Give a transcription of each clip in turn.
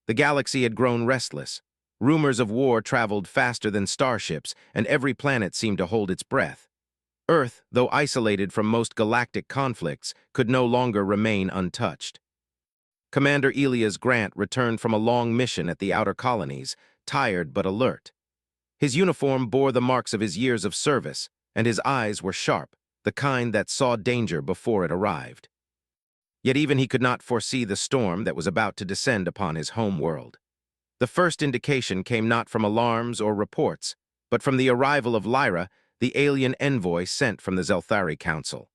The galaxy had grown restless. Rumors of war traveled faster than starships, and every planet seemed to hold its breath. Earth, though isolated from most galactic conflicts, could no longer remain untouched. Commander Elias Grant returned from a long mission at the outer colonies, tired but alert. His uniform bore the marks of his years of service, and his eyes were sharp, the kind that saw danger before it arrived. Yet even he could not foresee the storm that was about to descend upon his home world. The first indication came not from alarms or reports, but from the arrival of Lyra, the alien envoy sent from the Zelthari Council.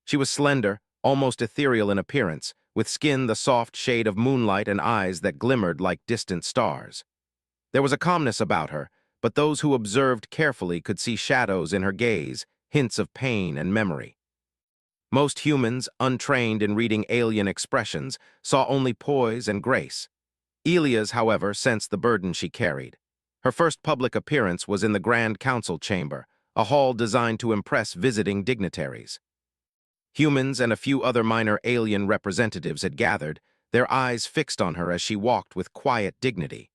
She was slender, almost ethereal in appearance, with skin the soft shade of moonlight and eyes that glimmered like distant stars. There was a calmness about her, but those who observed carefully could see shadows in her gaze, hints of pain and memory. Most humans, untrained in reading alien expressions, saw only poise and grace. Elias, however, sensed the burden she carried. Her first public appearance was in the Grand Council chamber, a hall designed to impress visiting dignitaries. Humans and a few other minor alien representatives had gathered, their eyes fixed on her as she walked with quiet dignity.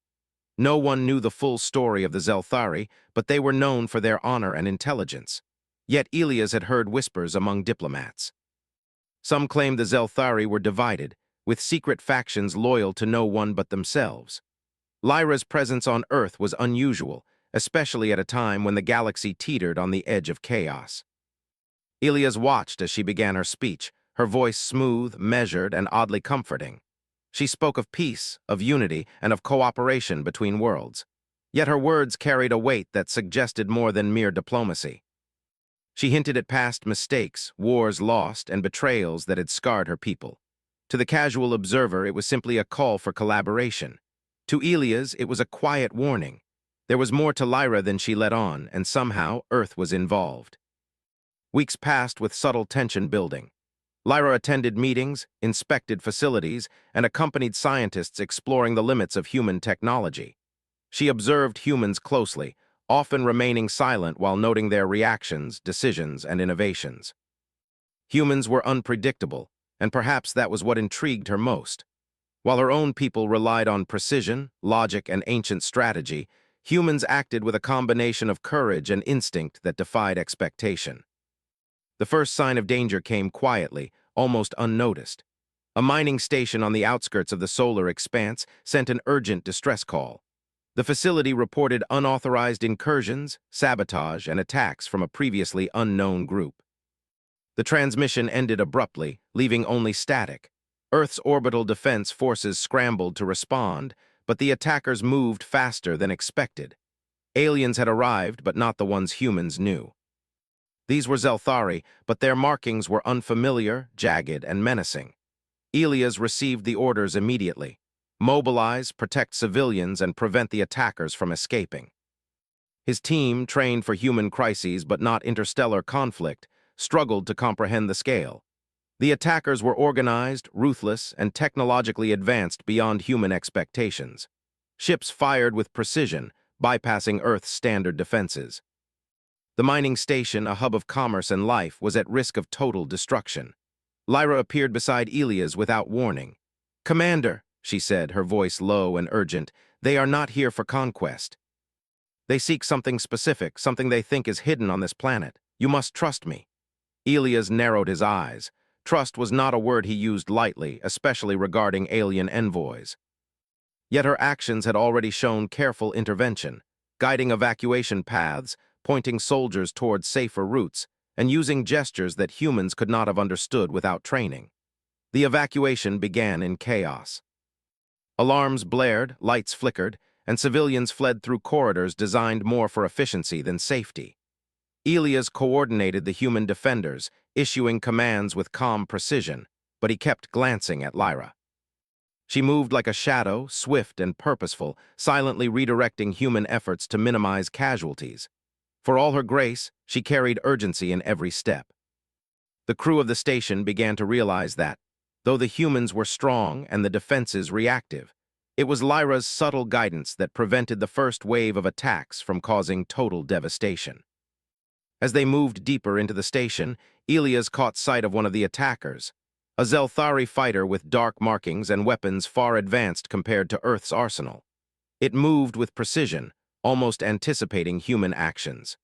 No one knew the full story of the Zelthari, but they were known for their honor and intelligence. Yet Elias had heard whispers among diplomats. Some claimed the Zelthari were divided, with secret factions loyal to no one but themselves. Lyra's presence on Earth was unusual, especially at a time when the galaxy teetered on the edge of chaos. Elias watched as she began her speech, her voice smooth, measured, and oddly comforting. She spoke of peace, of unity, and of cooperation between worlds. Yet her words carried a weight that suggested more than mere diplomacy. She hinted at past mistakes, wars lost, and betrayals that had scarred her people. To the casual observer, it was simply a call for collaboration. To Elias, it was a quiet warning. There was more to Lyra than she let on, and somehow Earth was involved. Weeks passed with subtle tension building. Lyra attended meetings, inspected facilities, and accompanied scientists exploring the limits of human technology. She observed humans closely, often remaining silent while noting their reactions, decisions, and innovations. Humans were unpredictable, and perhaps that was what intrigued her most. While her own people relied on precision, logic, and ancient strategy, humans acted with a combination of courage and instinct that defied expectation. The first sign of danger came quietly, almost unnoticed. A mining station on the outskirts of the solar expanse sent an urgent distress call. The facility reported unauthorized incursions, sabotage, and attacks from a previously unknown group. The transmission ended abruptly, leaving only static. Earth's orbital defense forces scrambled to respond, but the attackers moved faster than expected. Aliens had arrived, but not the ones humans knew. These were Zelthari, but their markings were unfamiliar, jagged, and menacing. Elias received the orders immediately. Mobilize, protect civilians, and prevent the attackers from escaping. His team, trained for human crises but not interstellar conflict, struggled to comprehend the scale. The attackers were organized, ruthless, and technologically advanced beyond human expectations. Ships fired with precision, bypassing Earth's standard defenses. The mining station, a hub of commerce and life, was at risk of total destruction. Lyra appeared beside Elias without warning. "Commander," she said, her voice low and urgent, "they are not here for conquest. They seek something specific, something they think is hidden on this planet. You must trust me." Elias narrowed his eyes. Trust was not a word he used lightly, especially regarding alien envoys. Yet her actions had already shown careful intervention, guiding evacuation paths, pointing soldiers towards safer routes, and using gestures that humans could not have understood without training. The evacuation began in chaos. Alarms blared, lights flickered, and civilians fled through corridors designed more for efficiency than safety. Elias coordinated the human defenders, issuing commands with calm precision, but he kept glancing at Lyra. She moved like a shadow, swift and purposeful, silently redirecting human efforts to minimize casualties. For all her grace, she carried urgency in every step. The crew of the station began to realize that, though the humans were strong and the defenses reactive, it was Lyra's subtle guidance that prevented the first wave of attacks from causing total devastation. As they moved deeper into the station, Elias caught sight of one of the attackers, a Zelthari fighter with dark markings and weapons far advanced compared to Earth's arsenal. It moved with precision, almost anticipating human actions.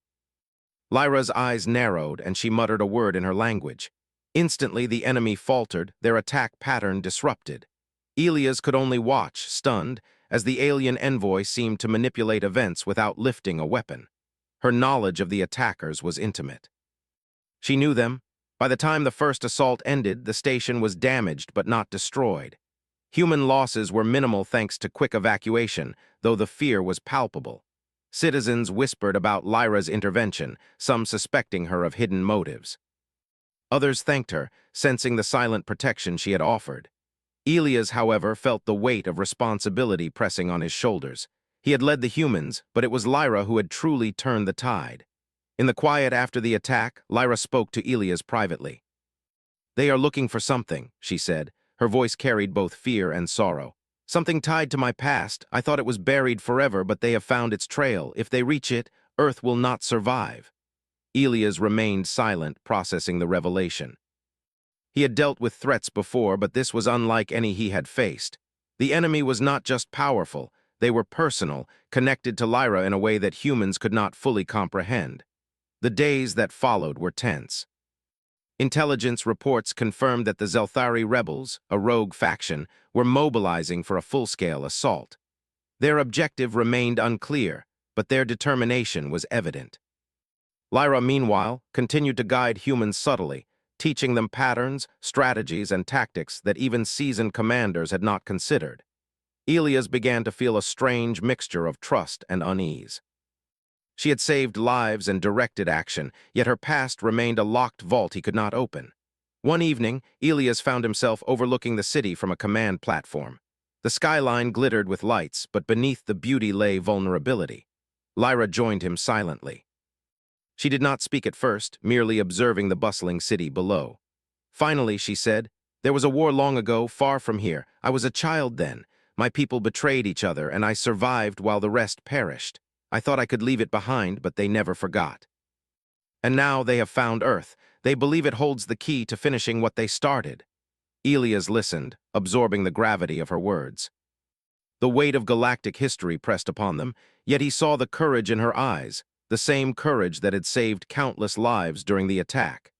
Lyra's eyes narrowed, and she muttered a word in her language. Instantly, the enemy faltered, their attack pattern disrupted. Elias could only watch, stunned, as the alien envoy seemed to manipulate events without lifting a weapon. Her knowledge of the attackers was intimate. She knew them. By the time the first assault ended, the station was damaged but not destroyed. Human losses were minimal thanks to quick evacuation, though the fear was palpable. Citizens whispered about Lyra's intervention, some suspecting her of hidden motives. Others thanked her, sensing the silent protection she had offered. Elias, however, felt the weight of responsibility pressing on his shoulders. He had led the humans, but it was Lyra who had truly turned the tide. In the quiet after the attack, Lyra spoke to Elias privately. "They are looking for something," she said. Her voice carried both fear and sorrow. "Something tied to my past. I thought it was buried forever, but they have found its trail. If they reach it, Earth will not survive." Elias remained silent, processing the revelation. He had dealt with threats before, but this was unlike any he had faced. The enemy was not just powerful, they were personal, connected to Lyra in a way that humans could not fully comprehend. The days that followed were tense. Intelligence reports confirmed that the Zelthari rebels, a rogue faction, were mobilizing for a full-scale assault. Their objective remained unclear, but their determination was evident. Lyra, meanwhile, continued to guide humans subtly, teaching them patterns, strategies, and tactics that even seasoned commanders had not considered. Elias began to feel a strange mixture of trust and unease. She had saved lives and directed action, yet her past remained a locked vault he could not open. One evening, Elias found himself overlooking the city from a command platform. The skyline glittered with lights, but beneath the beauty lay vulnerability. Lyra joined him silently. She did not speak at first, merely observing the bustling city below. Finally, she said, "There was a war long ago, far from here. I was a child then. My people betrayed each other, and I survived while the rest perished. I thought I could leave it behind, but they never forgot. And now they have found Earth. They believe it holds the key to finishing what they started." Elias listened, absorbing the gravity of her words. The weight of galactic history pressed upon them, yet he saw the courage in her eyes, the same courage that had saved countless lives during the attack.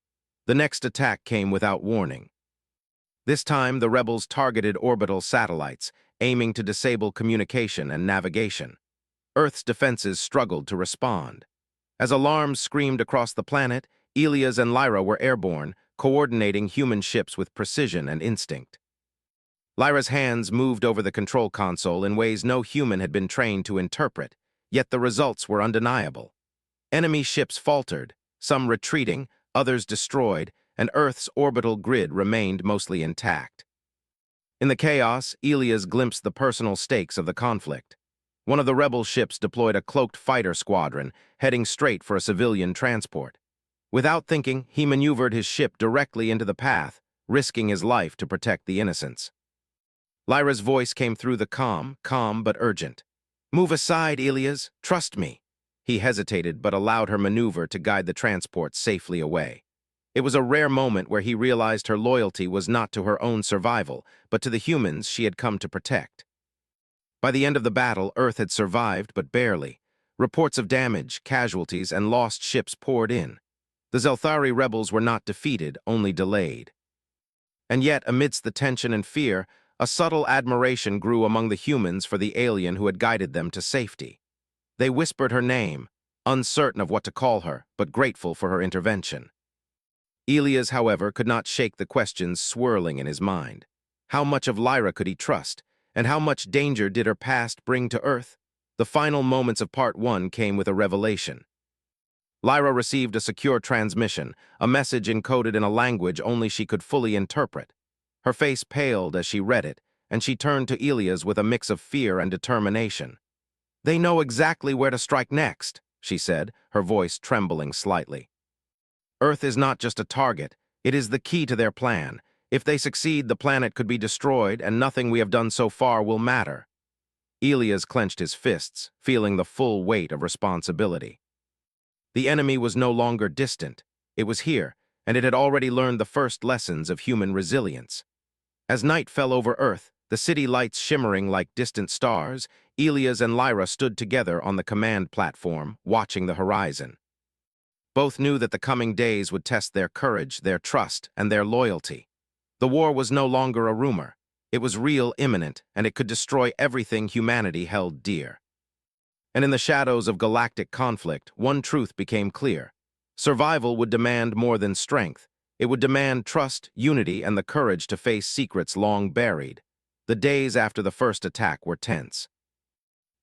The next attack came without warning. This time, the rebels targeted orbital satellites, aiming to disable communication and navigation. Earth's defenses struggled to respond. As alarms screamed across the planet, Elias and Lyra were airborne, coordinating human ships with precision and instinct. Lyra's hands moved over the control console in ways no human had been trained to interpret, yet the results were undeniable. Enemy ships faltered, some retreating, others destroyed, and Earth's orbital grid remained mostly intact. In the chaos, Elias glimpsed the personal stakes of the conflict. One of the rebel ships deployed a cloaked fighter squadron, heading straight for a civilian transport. Without thinking, he maneuvered his ship directly into the path, risking his life to protect the innocents. Lyra's voice came through the calm but urgent. "Move aside, Elias. Trust me." He hesitated but allowed her maneuver to guide the transport safely away. It was a rare moment where he realized her loyalty was not to her own survival, but to the humans she had come to protect. By the end of the battle, Earth had survived, but barely. Reports of damage, casualties, and lost ships poured in. The Zelthari rebels were not defeated, only delayed. And yet, amidst the tension and fear, a subtle admiration grew among the humans for the alien who had guided them to safety. They whispered her name, uncertain of what to call her, but grateful for her intervention. Elias, however, could not shake the questions swirling in his mind. How much of Lyra could he trust? And how much danger did her past bring to Earth? The final moments of Part 1 came with a revelation. Lyra received a secure transmission, a message encoded in a language only she could fully interpret. Her face paled as she read it, and she turned to Elias with a mix of fear and determination. "They know exactly where to strike next," she said, her voice trembling slightly. "Earth is not just a target, it is the key to their plan. If they succeed, the planet could be destroyed, and nothing we have done so far will matter." Elias clenched his fists, feeling the full weight of responsibility. The enemy was no longer distant. It was here, and it had already learned the first lessons of human resilience. As night fell over Earth, the city lights shimmering like distant stars, Elias and Lyra stood together on the command platform, watching the horizon. Both knew that the coming days would test their courage, their trust, and their loyalty. The war was no longer a rumor. It was real, imminent, and it could destroy everything humanity held dear. And in the shadows of galactic conflict, one truth became clear. Survival would demand more than strength. It would demand trust, unity, and the courage to face secrets long buried. The days after the first attack were tense.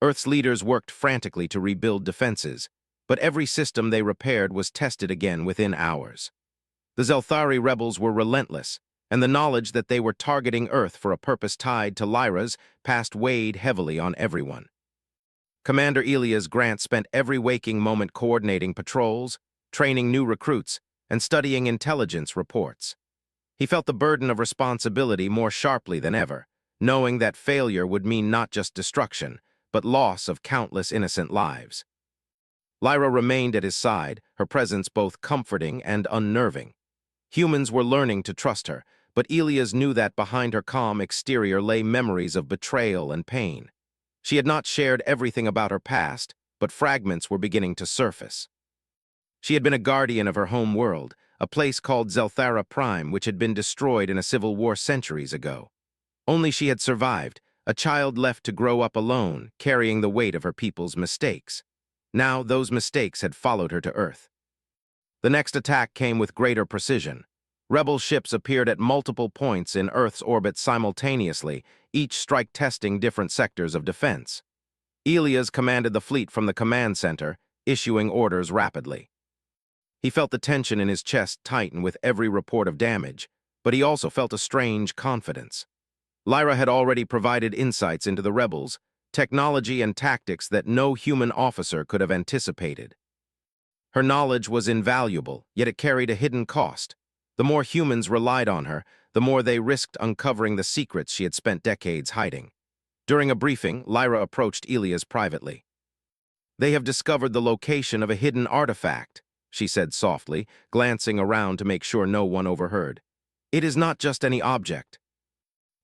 Earth's leaders worked frantically to rebuild defenses, but every system they repaired was tested again within hours. The Zelthari rebels were relentless, and the knowledge that they were targeting Earth for a purpose tied to Lyra's past weighed heavily on everyone. Commander Elias Grant spent every waking moment coordinating patrols, training new recruits, and studying intelligence reports. He felt the burden of responsibility more sharply than ever, knowing that failure would mean not just destruction, but loss of countless innocent lives. Lyra remained at his side, her presence both comforting and unnerving. Humans were learning to trust her, but Elias knew that behind her calm exterior lay memories of betrayal and pain. She had not shared everything about her past, but fragments were beginning to surface. She had been a guardian of her home world, a place called GalacticPrime, which had been destroyed in a civil war centuries ago. Only she had survived, a child left to grow up alone, carrying the weight of her people's mistakes. Now those mistakes had followed her to Earth. The next attack came with greater precision. Rebel ships appeared at multiple points in Earth's orbit simultaneously, each strike testing different sectors of defense. Elias commanded the fleet from the command center, issuing orders rapidly. He felt the tension in his chest tighten with every report of damage, but he also felt a strange confidence. Lyra had already provided insights into the rebels, technology and tactics that no human officer could have anticipated. Her knowledge was invaluable, yet it carried a hidden cost. The more humans relied on her, the more they risked uncovering the secrets she had spent decades hiding. During a briefing, Lyra approached Elias privately. "They have discovered the location of a hidden artifact," she said softly, glancing around to make sure no one overheard. "It is not just any object.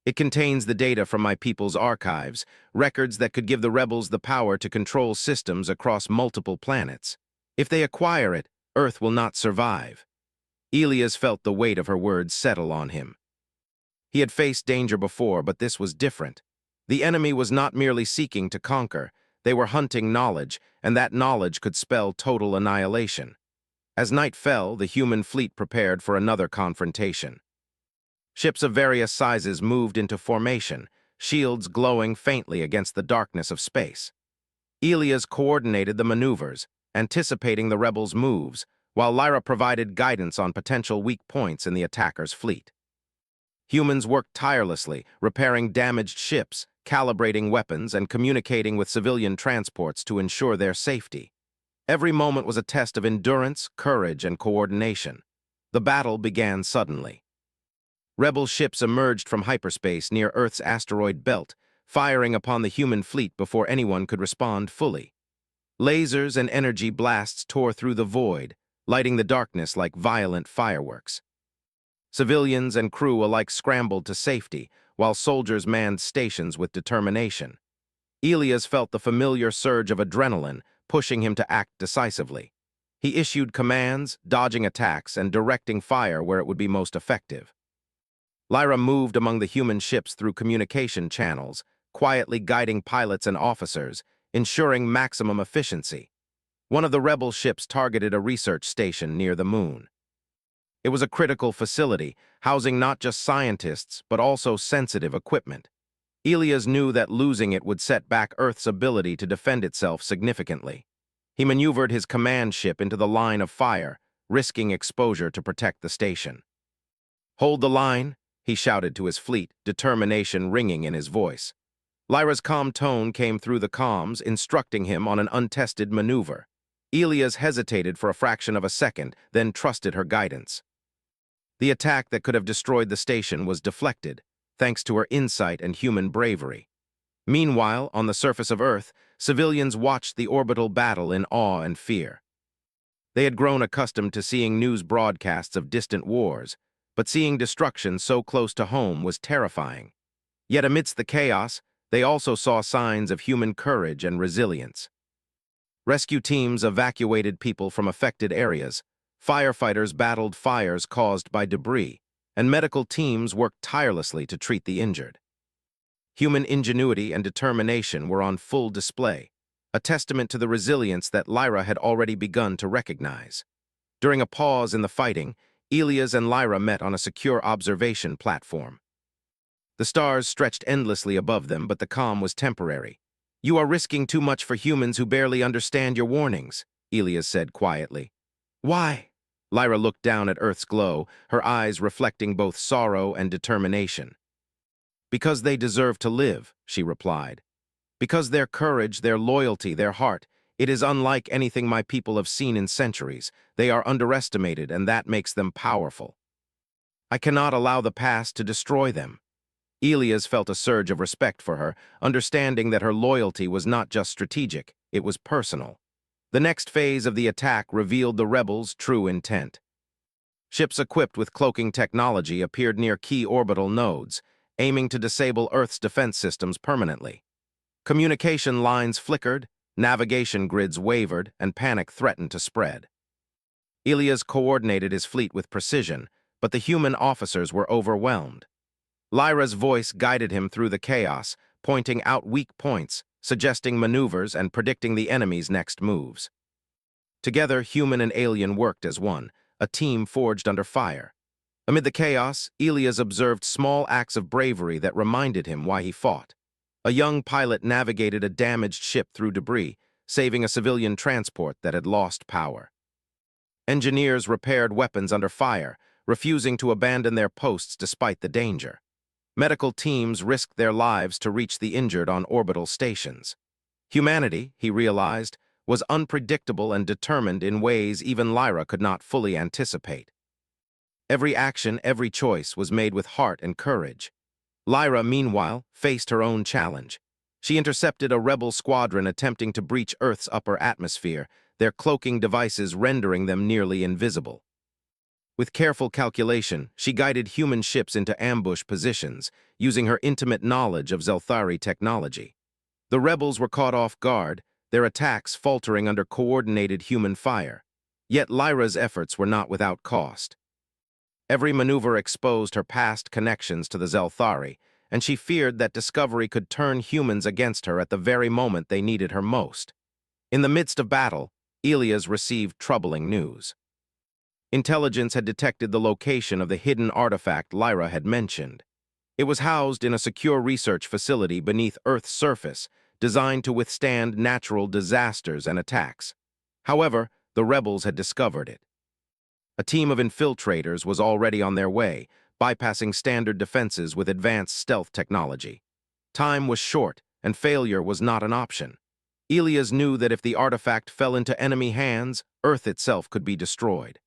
It contains the data from my people's archives, records that could give the rebels the power to control systems across multiple planets. If they acquire it, Earth will not survive." Elias felt the weight of her words settle on him. He had faced danger before, but this was different. The enemy was not merely seeking to conquer, they were hunting knowledge, and that knowledge could spell total annihilation. As night fell, the human fleet prepared for another confrontation. Ships of various sizes moved into formation, shields glowing faintly against the darkness of space. Elias coordinated the maneuvers, anticipating the rebels' moves, while Lyra provided guidance on potential weak points in the attacker's fleet. Humans worked tirelessly, repairing damaged ships, calibrating weapons, and communicating with civilian transports to ensure their safety. Every moment was a test of endurance, courage, and coordination. The battle began suddenly. Rebel ships emerged from hyperspace near Earth's asteroid belt, firing upon the human fleet before anyone could respond fully. Lasers and energy blasts tore through the void, lighting the darkness like violent fireworks. Civilians and crew alike scrambled to safety, while soldiers manned stations with determination. Elias felt the familiar surge of adrenaline, pushing him to act decisively. He issued commands, dodging attacks, and directing fire where it would be most effective. Lyra moved among the human ships through communication channels, quietly guiding pilots and officers, ensuring maximum efficiency. One of the rebel ships targeted a research station near the moon. It was a critical facility, housing not just scientists, but also sensitive equipment. Elias knew that losing it would set back Earth's ability to defend itself significantly. He maneuvered his command ship into the line of fire, risking exposure to protect the station. "Hold the line," he shouted to his fleet, determination ringing in his voice. Lyra's calm tone came through the comms, instructing him on an untested maneuver. Elias hesitated for a fraction of a second, then trusted her guidance. The attack that could have destroyed the station was deflected, thanks to her insight and human bravery. Meanwhile, on the surface of Earth, civilians watched the orbital battle in awe and fear. They had grown accustomed to seeing news broadcasts of distant wars, but seeing destruction so close to home was terrifying. Yet amidst the chaos, they also saw signs of human courage and resilience. Rescue teams evacuated people from affected areas, firefighters battled fires caused by debris, and medical teams worked tirelessly to treat the injured. Human ingenuity and determination were on full display, a testament to the resilience that Lyra had already begun to recognize. During a pause in the fighting, Elias and Lyra met on a secure observation platform. The stars stretched endlessly above them, but the calm was temporary. "You are risking too much for humans who barely understand your warnings," Elias said quietly. "Why?" Lyra looked down at Earth's glow, her eyes reflecting both sorrow and determination. "Because they deserve to live," she replied. "Because their courage, their loyalty, their heart, it is unlike anything my people have seen in centuries. They are underestimated, and that makes them powerful. I cannot allow the past to destroy them." Elias felt a surge of respect for her, understanding that her loyalty was not just strategic, it was personal. The next phase of the attack revealed the rebels' true intent. Ships equipped with cloaking technology appeared near key orbital nodes, aiming to disable Earth's defense systems permanently. Communication lines flickered, navigation grids wavered, and panic threatened to spread. Elias coordinated his fleet with precision, but the human officers were overwhelmed. Lyra's voice guided him through the chaos, pointing out weak points, suggesting maneuvers, and predicting the enemy's next moves. Together, human and alien worked as one, a team forged under fire. Amid the chaos, Elias observed small acts of bravery that reminded him why he fought. A young pilot navigated a damaged ship through debris, saving a civilian transport that had lost power. Engineers repaired weapons under fire, refusing to abandon their posts despite the danger. Medical teams risked their lives to reach the injured on orbital stations. Humanity, he realized, was unpredictable and determined in ways even Lyra could not fully anticipate. Every action, every choice was made with heart and courage. Lyra, meanwhile, faced her own challenge. She intercepted a rebel squadron attempting to breach Earth's upper atmosphere, their cloaking devices rendering them nearly invisible. With careful calculation, she guided human ships into ambush positions, using her intimate knowledge of Zelthari technology. The rebels were caught off guard, their attacks faltering under coordinated human fire. Yet Lyra's efforts were not without cost. Every maneuver exposed her past connections to the Zelthari, and she feared that discovery could turn humans against her at the very moment they needed her most. In the midst of battle, Elias received troubling news. Intelligence had detected the location of the hidden artifact Lyra had mentioned. It was housed in a secure research facility beneath Earth's surface, designed to withstand natural disasters and attacks. However, the rebels had discovered it. A team of infiltrators was already on their way, bypassing standard defenses with advanced stealth technology. Time was short, and failure was not an option. Elias knew that if the artifact fell into enemy hands, Earth itself could be destroyed.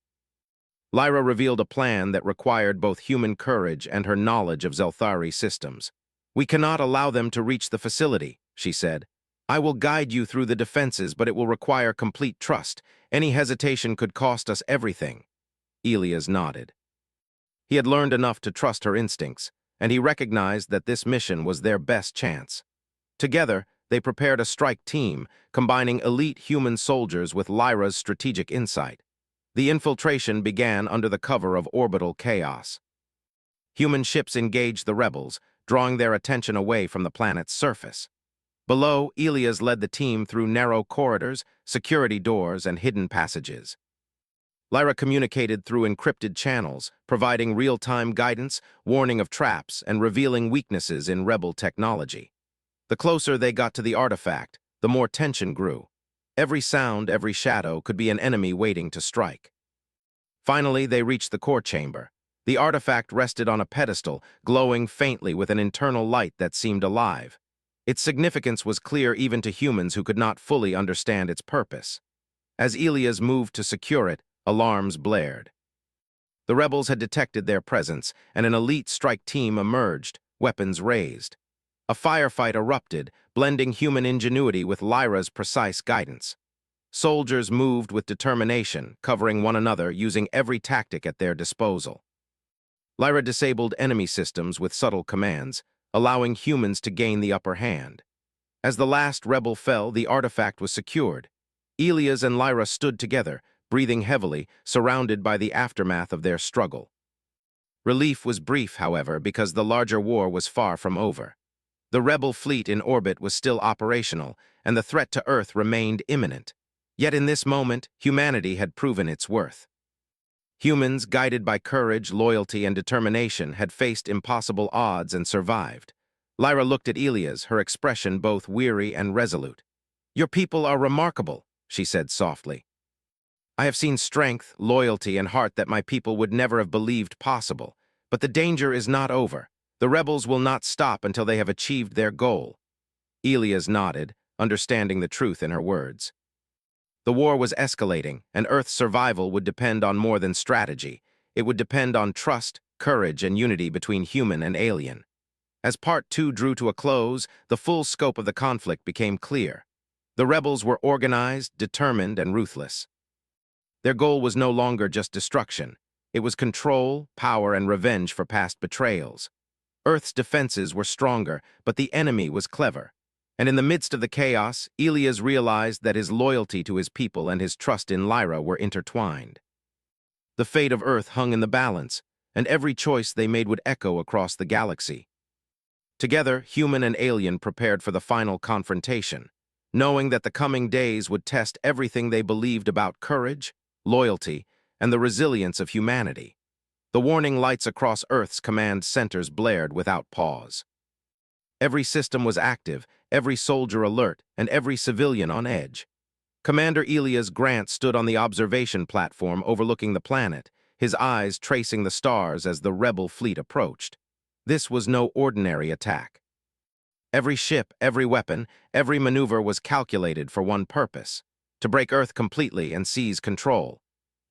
Lyra revealed a plan that required both human courage and her knowledge of Zelthari systems. "We cannot allow them to reach the facility," she said. "I will guide you through the defenses, but it will require complete trust. Any hesitation could cost us everything." Elias nodded. He had learned enough to trust her instincts, and he recognized that this mission was their best chance. Together, they prepared a strike team, combining elite human soldiers with Lyra's strategic insight. The infiltration began under the cover of orbital chaos. Human ships engaged the rebels, drawing their attention away from the planet's surface. Below, Elias led the team through narrow corridors, security doors, and hidden passages. Lyra communicated through encrypted channels, providing real-time guidance, warning of traps, and revealing weaknesses in rebel technology. The closer they got to the artifact, the more tension grew. Every sound, every shadow could be an enemy waiting to strike. Finally, they reached the core chamber. The artifact rested on a pedestal, glowing faintly with an internal light that seemed alive. Its significance was clear even to humans who could not fully understand its purpose. As Elias moved to secure it, alarms blared. The rebels had detected their presence, and an elite strike team emerged, weapons raised. A firefight erupted, blending human ingenuity with Lyra's precise guidance. Soldiers moved with determination, covering one another using every tactic at their disposal. Lyra disabled enemy systems with subtle commands, allowing humans to gain the upper hand. As the last rebel fell, the artifact was secured. Elias and Lyra stood together, breathing heavily, surrounded by the aftermath of their struggle. Relief was brief, however, because the larger war was far from over. The rebel fleet in orbit was still operational, and the threat to Earth remained imminent. Yet in this moment, humanity had proven its worth. Humans, guided by courage, loyalty, and determination, had faced impossible odds and survived. Lyra looked at Elias, her expression both weary and resolute. "Your people are remarkable," she said softly. "I have seen strength, loyalty, and heart that my people would never have believed possible. But the danger is not over. The rebels will not stop until they have achieved their goal." Elias nodded, understanding the truth in her words. The war was escalating, and Earth's survival would depend on more than strategy. It would depend on trust, courage, and unity between human and alien. As Part 2 drew to a close, the full scope of the conflict became clear. The rebels were organized, determined, and ruthless. Their goal was no longer just destruction. It was control, power, and revenge for past betrayals. Earth's defenses were stronger, but the enemy was clever. And in the midst of the chaos, Elias realized that his loyalty to his people and his trust in Lyra were intertwined. The fate of Earth hung in the balance, and every choice they made would echo across the galaxy. Together, human and alien prepared for the final confrontation, knowing that the coming days would test everything they believed about courage, loyalty, and the resilience of humanity. The warning lights across Earth's command centers blared without pause. Every system was active, every soldier alert, and every civilian on edge. Commander Elias Grant stood on the observation platform overlooking the planet, his eyes tracing the stars as the rebel fleet approached. This was no ordinary attack. Every ship, every weapon, every maneuver was calculated for one purpose: to break Earth completely and seize control.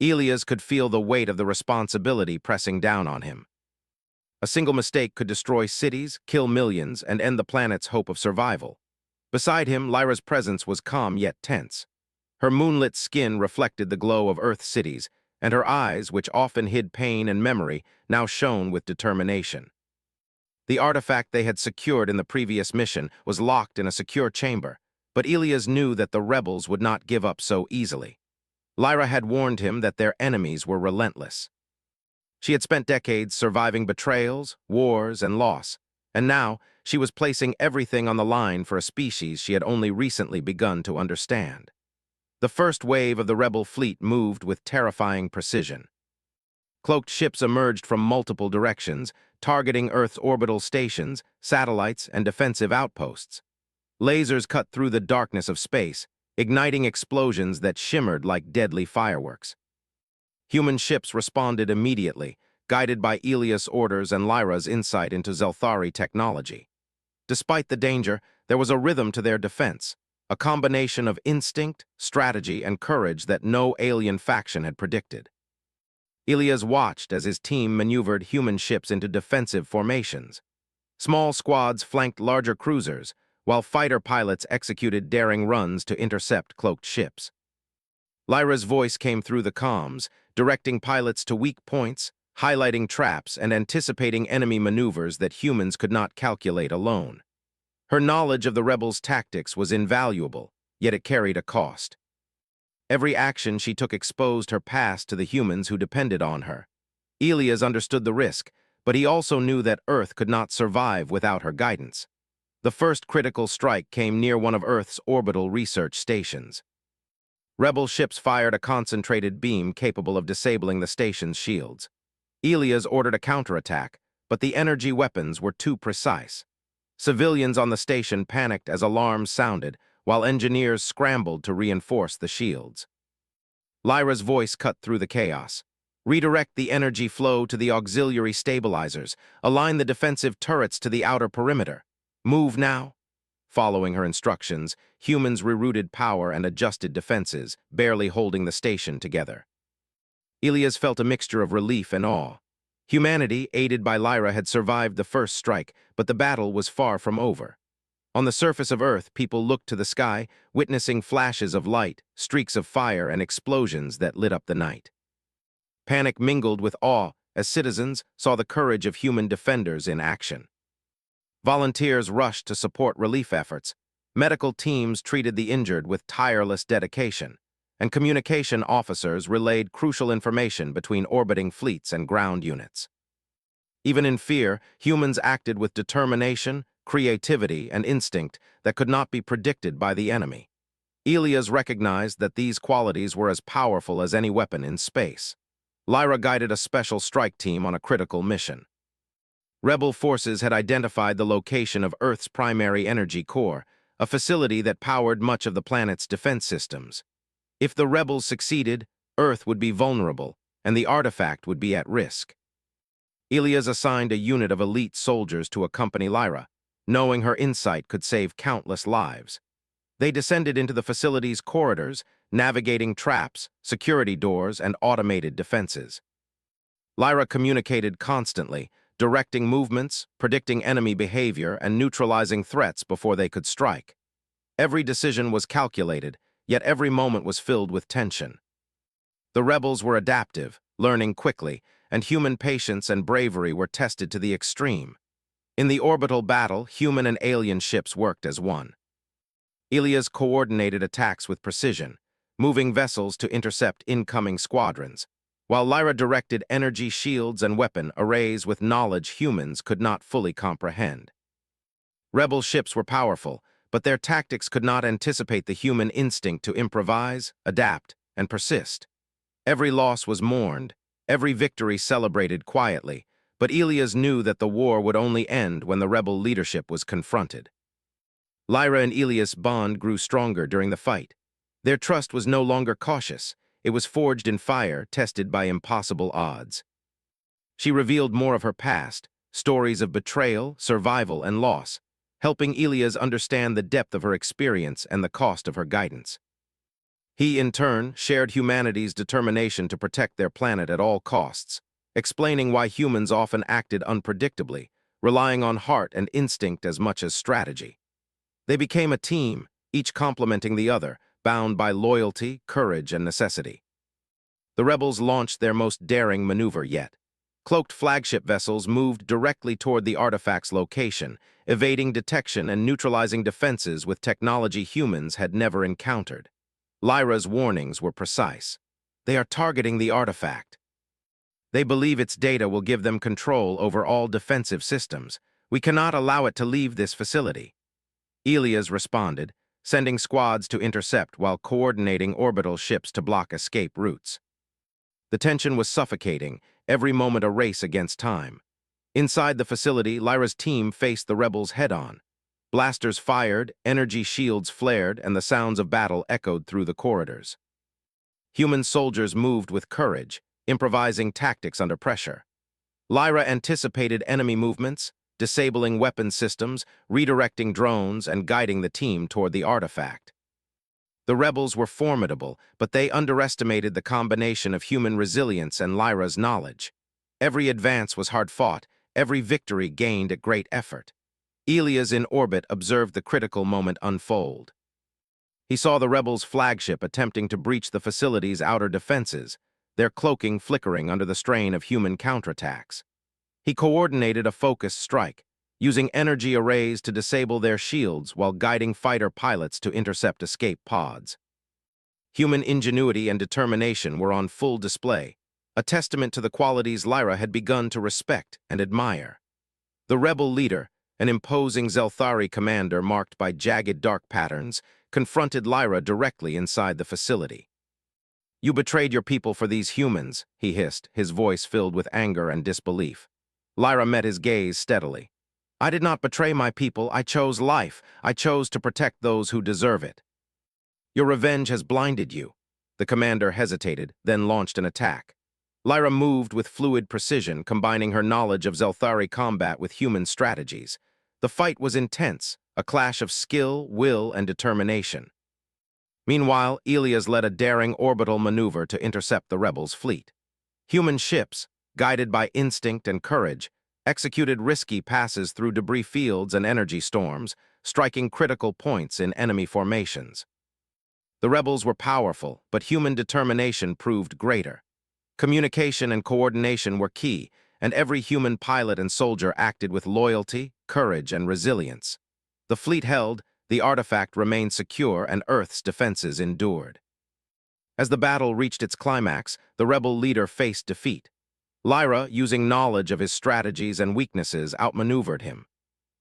Elias could feel the weight of the responsibility pressing down on him. A single mistake could destroy cities, kill millions, and end the planet's hope of survival. Beside him, Lyra's presence was calm yet tense. Her moonlit skin reflected the glow of Earth's cities, and her eyes, which often hid pain and memory, now shone with determination. The artifact they had secured in the previous mission was locked in a secure chamber, but Elias knew that the rebels would not give up so easily. Lyra had warned him that their enemies were relentless. She had spent decades surviving betrayals, wars, and loss, and now she was placing everything on the line for a species she had only recently begun to understand. The first wave of the rebel fleet moved with terrifying precision. Cloaked ships emerged from multiple directions, targeting Earth's orbital stations, satellites, and defensive outposts. Lasers cut through the darkness of space, igniting explosions that shimmered like deadly fireworks. Human ships responded immediately, guided by Elias' orders and Lyra's insight into Zelthari technology. Despite the danger, there was a rhythm to their defense, a combination of instinct, strategy, and courage that no alien faction had predicted. Elias watched as his team maneuvered human ships into defensive formations. Small squads flanked larger cruisers, while fighter pilots executed daring runs to intercept cloaked ships. Lyra's voice came through the comms, directing pilots to weak points, highlighting traps, and anticipating enemy maneuvers that humans could not calculate alone. Her knowledge of the rebels' tactics was invaluable, yet it carried a cost. Every action she took exposed her past to the humans who depended on her. Elias understood the risk, but he also knew that Earth could not survive without her guidance. The first critical strike came near one of Earth's orbital research stations. Rebel ships fired a concentrated beam capable of disabling the station's shields. Elias ordered a counterattack, but the energy weapons were too precise. Civilians on the station panicked as alarms sounded, while engineers scrambled to reinforce the shields. Lyra's voice cut through the chaos. "Redirect the energy flow to the auxiliary stabilizers. Align the defensive turrets to the outer perimeter. Move now." Following her instructions, humans rerouted power and adjusted defenses, barely holding the station together. Elias felt a mixture of relief and awe. Humanity, aided by Lyra, had survived the first strike, but the battle was far from over. On the surface of Earth, people looked to the sky, witnessing flashes of light, streaks of fire, and explosions that lit up the night. Panic mingled with awe as citizens saw the courage of human defenders in action. Volunteers rushed to support relief efforts. Medical teams treated the injured with tireless dedication, and communication officers relayed crucial information between orbiting fleets and ground units. Even in fear, humans acted with determination, creativity, and instinct that could not be predicted by the enemy. Elias recognized that these qualities were as powerful as any weapon in space. Lyra guided a special strike team on a critical mission. Rebel forces had identified the location of Earth's primary energy core, a facility that powered much of the planet's defense systems. If the rebels succeeded, Earth would be vulnerable, and the artifact would be at risk. Elias assigned a unit of elite soldiers to accompany Lyra, knowing her insight could save countless lives. They descended into the facility's corridors, navigating traps, security doors, and automated defenses. Lyra communicated constantly, directing movements, predicting enemy behavior, and neutralizing threats before they could strike. Every decision was calculated, yet every moment was filled with tension. The rebels were adaptive, learning quickly, and human patience and bravery were tested to the extreme. In the orbital battle, human and alien ships worked as one. Elias coordinated attacks with precision, moving vessels to intercept incoming squadrons, while Lyra directed energy shields and weapon arrays with knowledge humans could not fully comprehend. Rebel ships were powerful, but their tactics could not anticipate the human instinct to improvise, adapt, and persist. Every loss was mourned, every victory celebrated quietly, but Elias knew that the war would only end when the rebel leadership was confronted. Lyra and Elias' bond grew stronger during the fight. Their trust was no longer cautious. It was forged in fire, tested by impossible odds. She revealed more of her past, stories of betrayal, survival, and loss, helping Elias understand the depth of her experience and the cost of her guidance. He, in turn, shared humanity's determination to protect their planet at all costs, explaining why humans often acted unpredictably, relying on heart and instinct as much as strategy. They became a team, each complementing the other, bound by loyalty, courage, and necessity. The rebels launched their most daring maneuver yet. Cloaked flagship vessels moved directly toward the artifact's location, evading detection and neutralizing defenses with technology humans had never encountered. Lyra's warnings were precise. They are targeting the artifact. They believe its data will give them control over all defensive systems. We cannot allow it to leave this facility. Elias responded, sending squads to intercept while coordinating orbital ships to block escape routes. The tension was suffocating, every moment a race against time. Inside the facility, Lyra's team faced the rebels head-on. Blasters fired, energy shields flared, and the sounds of battle echoed through the corridors. Human soldiers moved with courage, improvising tactics under pressure. Lyra anticipated enemy movements, disabling weapon systems, redirecting drones, and guiding the team toward the artifact. The rebels were formidable, but they underestimated the combination of human resilience and Lyra's knowledge. Every advance was hard-fought, every victory gained at great effort. Elias in orbit observed the critical moment unfold. He saw the rebels' flagship attempting to breach the facility's outer defenses, their cloaking flickering under the strain of human counterattacks. He coordinated a focused strike, using energy arrays to disable their shields while guiding fighter pilots to intercept escape pods. Human ingenuity and determination were on full display, a testament to the qualities Lyra had begun to respect and admire. The rebel leader, an imposing Zelthari commander marked by jagged dark patterns, confronted Lyra directly inside the facility. "You betrayed your people for these humans," he hissed, his voice filled with anger and disbelief. Lyra met his gaze steadily. "I did not betray my people. I chose life. I chose to protect those who deserve it." "Your revenge has blinded you." The commander hesitated, then launched an attack. Lyra moved with fluid precision, combining her knowledge of Zelthari combat with human strategies. The fight was intense, a clash of skill, will, and determination. Meanwhile, Elias led a daring orbital maneuver to intercept the rebels' fleet. Human ships, guided by instinct and courage, executed risky passes through debris fields and energy storms, striking critical points in enemy formations. The rebels were powerful, but human determination proved greater. Communication and coordination were key, and every human pilot and soldier acted with loyalty, courage, and resilience. The fleet held, the artifact remained secure, and Earth's defenses endured. As the battle reached its climax, the rebel leader faced defeat. Lyra, using knowledge of his strategies and weaknesses, outmaneuvered him.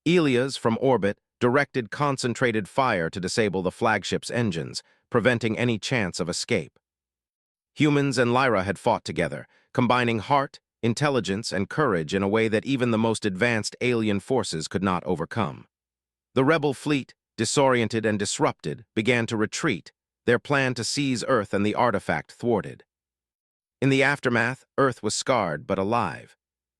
Elias, from orbit, directed concentrated fire to disable the flagship's engines, preventing any chance of escape. Humans and Lyra had fought together, combining heart, intelligence, and courage in a way that even the most advanced alien forces could not overcome. The rebel fleet, disoriented and disrupted, began to retreat, their plan to seize Earth and the artifact thwarted. In the aftermath, Earth was scarred but alive.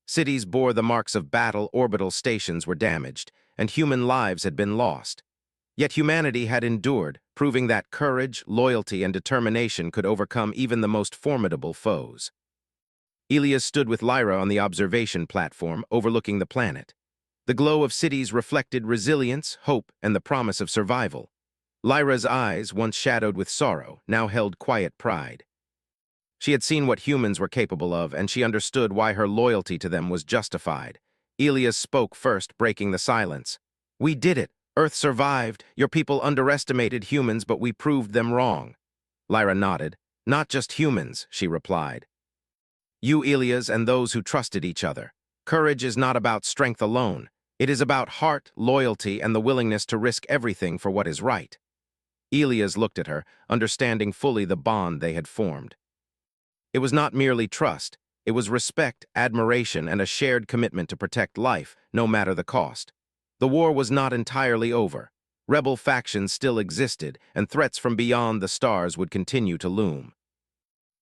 Cities bore the marks of battle, orbital stations were damaged, and human lives had been lost. Yet humanity had endured, proving that courage, loyalty, and determination could overcome even the most formidable foes. Elias stood with Lyra on the observation platform, overlooking the planet. The glow of cities reflected resilience, hope, and the promise of survival. Lyra's eyes, once shadowed with sorrow, now held quiet pride. She had seen what humans were capable of, and she understood why her loyalty to them was justified. Elias spoke first, breaking the silence. "We did it! Earth survived. Your people underestimated humans, but we proved them wrong." Lyra nodded. "Not just humans," she replied. "You, Elias, and those who trusted each other. Courage is not about strength alone. It is about heart, loyalty, and the willingness to risk everything for what is right." Elias looked at her, understanding fully the bond they had formed. It was not merely trust. It was respect, admiration, and a shared commitment to protect life, no matter the cost. The war was not entirely over. Rebel factions still existed, and threats from beyond the stars would continue to loom.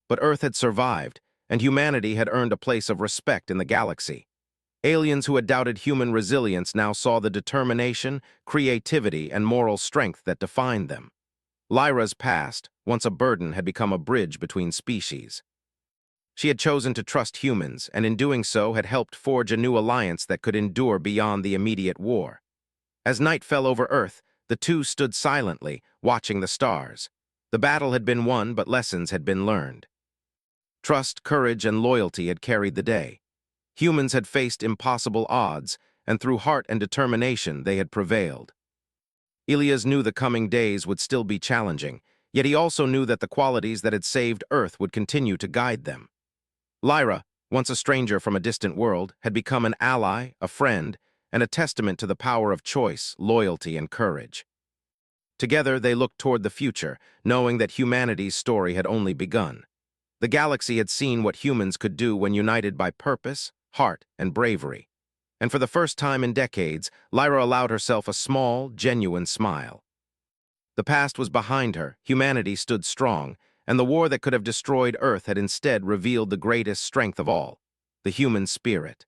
But Earth had survived, and humanity had earned a place of respect in the galaxy. Aliens who had doubted human resilience now saw the determination, creativity, and moral strength that defined them. Lyra's past, once a burden, had become a bridge between species. She had chosen to trust humans, and in doing so had helped forge a new alliance that could endure beyond the immediate war. As night fell over Earth, the two stood silently, watching the stars. The battle had been won, but lessons had been learned. Trust, courage, and loyalty had carried the day. Humans had faced impossible odds, and through heart and determination they had prevailed. Elias knew the coming days would still be challenging, yet he also knew that the qualities that had saved Earth would continue to guide them. Lyra, once a stranger from a distant world, had become an ally, a friend, and a testament to the power of choice, loyalty, and courage. Together, they looked toward the future, knowing that humanity's story had only begun. The galaxy had seen what humans could do when united by purpose, heart, and bravery. And for the first time in decades, Lyra allowed herself a small, genuine smile. The past was behind her, humanity stood strong, and the war that could have destroyed Earth had instead revealed the greatest strength of all, the human spirit.